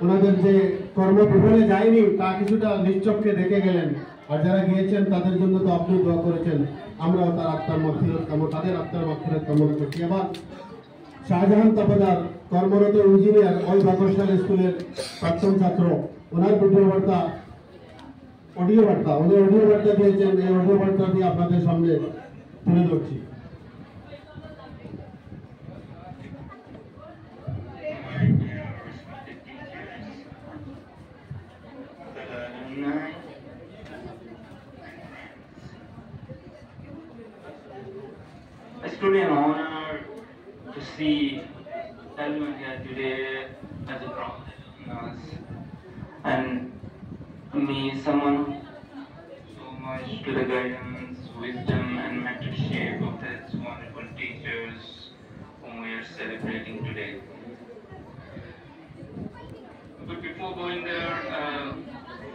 ওনাদের যে কর্মবিফলে যায়নি তা কিছুটা নিশ্চক্ষে দেখে গেলেন। আর যারা গিয়েছেন তাদের জন্য তো আপনি দোয়া করেছেন, আমরাও তার আত্মার মাগফিরাত কামনা, তাদের আত্মার মাগফিরাত কামনা করছি। আবার শাহজাহান তাপাদার কর্মরত ইঞ্জিনিয়ার, ওই বাকরশাল স্কুলের প্রাক্তন ছাত্র, ওনার অডিও বার্তা দিয়েছেন। এই অডিও বার্তা দিয়ে আপনাদের সামনে তুলে ধরছি। It's truly an honor to see everyone here today as a proud and me, someone so much to the guidance, wisdom, and mentorship of these wonderful teachers whom we are celebrating today. But before going there,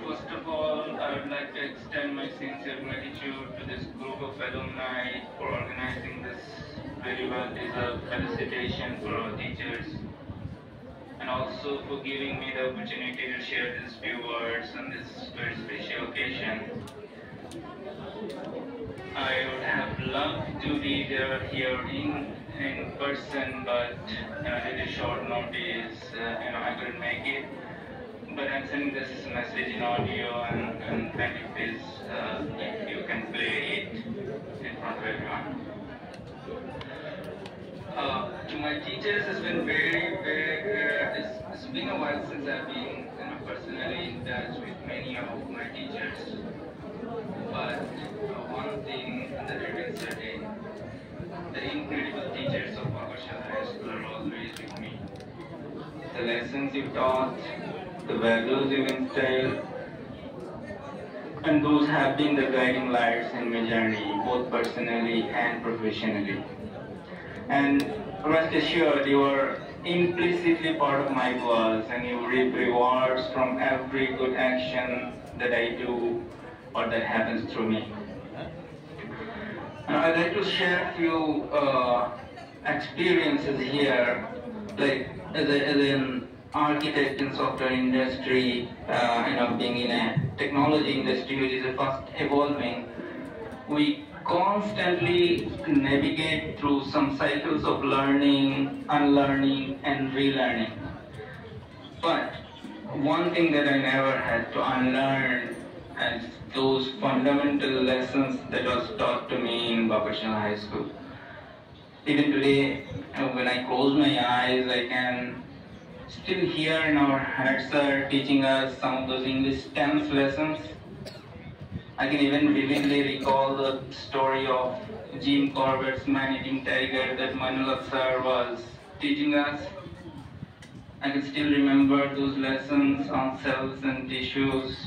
first of all, I would like to extend my sincere gratitude to this group of alumni for organizing this very well-deserved felicitation for our teachers, and also for giving me the opportunity to share these few words on this very special occasion. I would have loved to be there here in person, but due to short notice, I couldn't make it. But I'm sending this message in audio, and thank you, please, if you can play it in front of everyone. To my teachers, it's been it's been a while since I've been personally in touch with many of my teachers. But one thing that I can say, the incredible teachers of Bakarshal High School are always with me. The lessons you taught, the values you instilled, and those have been the guiding lights in my journey, both personally and professionally. And rest assured, you are implicitly part of my goals, and you reap rewards from every good action that I do or that happens through me. I'd like to share a few experiences here, like as an architect in software industry, being in a technology industry which is fast evolving, we constantly navigate through some cycles of learning, unlearning, and relearning. But one thing that I never had to unlearn is those fundamental lessons that was taught to me in Bakarshal High School. Even today, when I close my eyes, I can still hear in our head sir teaching us some of those English tense lessons. I can even vividly recall the story of Jim Corbett's man-eating tiger that Manullah sir was teaching us. I can still remember those lessons on cells and tissues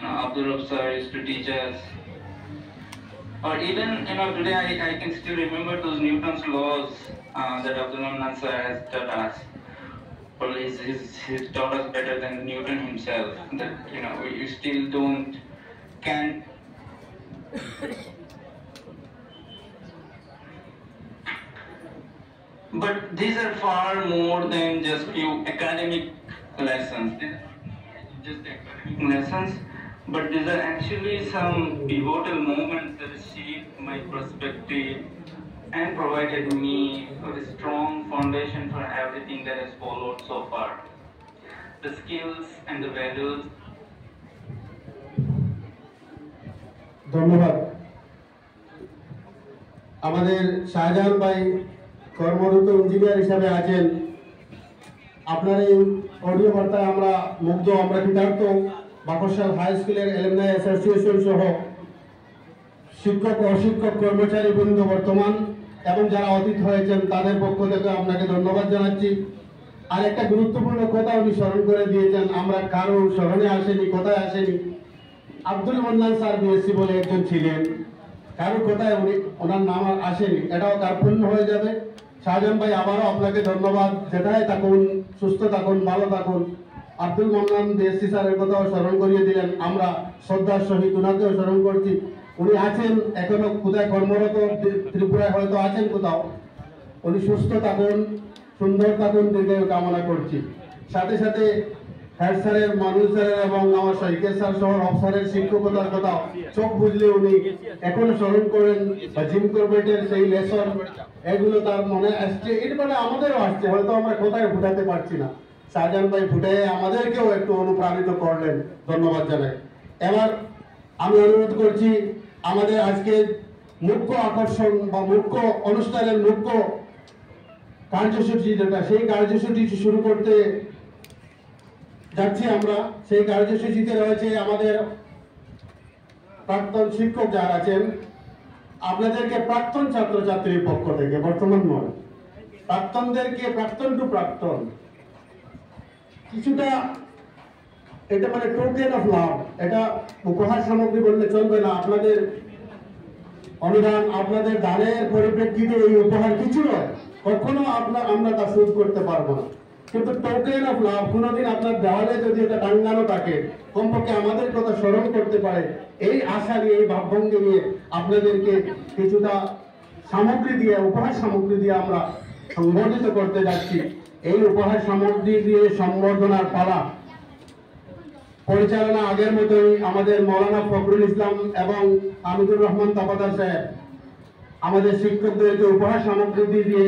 Abdul sir used to teach us. Or even, today I can still remember those Newton's laws that Abdul sir has taught us. Probably he's taught us better than Newton himself. That we still can't. But these are far more than just few academic lessons. Just academic lessons, but these are actually some pivotal moments that shaped my perspective and provided me with a strong foundation for everything that has followed so far. The skills and the values. ধন্যবাদ। আমাদের শাহজাহান ভাই কর্মরত engineer হিসাবে আছেন। আপনার এই audio বার্তায় আমরা মুগ্ধ, আমরা কৃতার্থ। বাকরশাল হাই স্কুলের এলুমনাই অ্যাসোসিয়েশন সহ শিক্ষক অশিক্ষক কর্মচারী বৃন্দ বর্তমান এবং যারা অতীত হয়েছেন তাদের পক্ষ থেকে আপনাকে ধন্যবাদ জানাচ্ছি। আর একটা গুরুত্বপূর্ণ কথা উনি স্মরণ করে দিয়েছেন, আমরা কারো স্মরণে আসেনি, কোথায় আসেনি। আব্দুল মান্নান স্যার বিএসসি বলে একজন ছিলেন, কারো কোথায় ওনার নাম আসেনি, এটাও কার্পণ্য হয়ে যাবে। শাহজাহান ভাই আবারও আপনাকে ধন্যবাদ। যেটাই থাকুন, সুস্থ থাকুন, ভালো থাকুন। আব্দুল মান্নান বিএসসি স্যারের কথাও স্মরণ করিয়ে দিলেন, আমরা শ্রদ্ধার সহিত ওনাকেও স্মরণ করছি। উনি আছেন এখনো কোথায় কর্মরত, ত্রিপুরায় হয়তো আছেন কোথাও। উনি সুস্থ থাকুন, সুন্দর থাকুন, দীর্ঘায়ু কামনা করছি। সাথে সাথে হেড স্যারের, মানুষ স্যারের এবং আমার সাইকেল স্যার সহ অফিসারের শিক্ষকতার কথা চোখ বুঝলে উনি এখনো স্মরণ করেন, বা জিম করবেটের সেই লেসন এগুলো তার মনে আসছে। এটা মানে আমাদেরও আসছে, হয়তো আমরা কোথায় ফুটাতে পারছি না। শাহজাহান ভাই ফুটাই আমাদেরকেও একটু অনুপ্রাণিত করলেন, ধন্যবাদ জানাই। এবার আমি অনুরোধ করছি আমাদের আজকে মুখ্য আকর্ষণ বা মুখ্য অনুষ্ঠানের মুখ্য কার্যসূচি যেটা, সেই কার্যসূচি শুরু করতে যাচ্ছি আমরা। সেই কার্যসূচিতে রয়েছে আমাদের প্রাক্তন শিক্ষক যারা আছেন, আপনাদেরকে প্রাক্তন ছাত্রছাত্রীর পক্ষ থেকে, বর্তমান নয়, প্রাক্তনদেরকে, প্রাক্তন টু প্রাক্তন কিছুটা, এটা মানে টোকেন অফ লাভ, এটা উপহার সামগ্রী বললে চলবে না। আপনাদের অনুদান, আপনাদের দানের পরিপ্রেক্ষিতে এই উপহার কিছু নয়, কখনো আমরা তা শোধ করতে পারবো না, কিন্তু টোকেন অফ লাভ কোনোদিন আপনার দেওয়ালে যদি এটা টাঙ্গানো থাকে, কমপক্ষে আমাদের কথা স্মরণ করতে পারে, এই আশা নিয়ে, এই ভাবভঙ্গি নিয়ে আপনাদেরকে কিছুটা সামগ্রী দিয়ে, উপহার সামগ্রী দিয়ে আমরা সংবর্ধিত করতে যাচ্ছি। এই উপহার সামগ্রী দিয়ে সম্বর্ধনার পালা পরিচালনা আগের মতোই আমাদের মৌলানা ফখরুল ইসলাম এবং হামিদুর রহমান তাপাদার সাহেব আমাদের শিক্ষকদেরকে উপহার সামগ্রী দিয়ে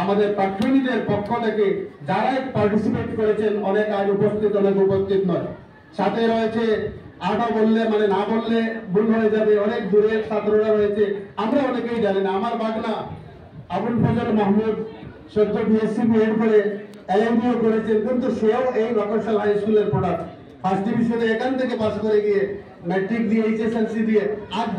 আমাদের প্রার্থনীদের পক্ষ থেকে যারাই পার্টিসিপেট করেছেন, অনেক আজ উপস্থিত, অনেক উপস্থিত নয়, সাথে রয়েছে আটা বললে মানে না বললে ভুল হয়ে যাবে, অনেক দূরের ছাত্ররা রয়েছে, আমরা অনেকেই জানি না। আমার বাগনা আবুল ফজল মাহমুদ সদ্য বিএসসি বিএড করে এলএমবিও করেছেন, কিন্তু সেও এই বাকরশাল হাই স্কুলের প্রোডাক্ট। ফার্স্ট ডিভিশনে এখান থেকে পাস করে গিয়ে ম্যাট্রিক দিয়ে, এইচএসএলসি দিয়ে আজ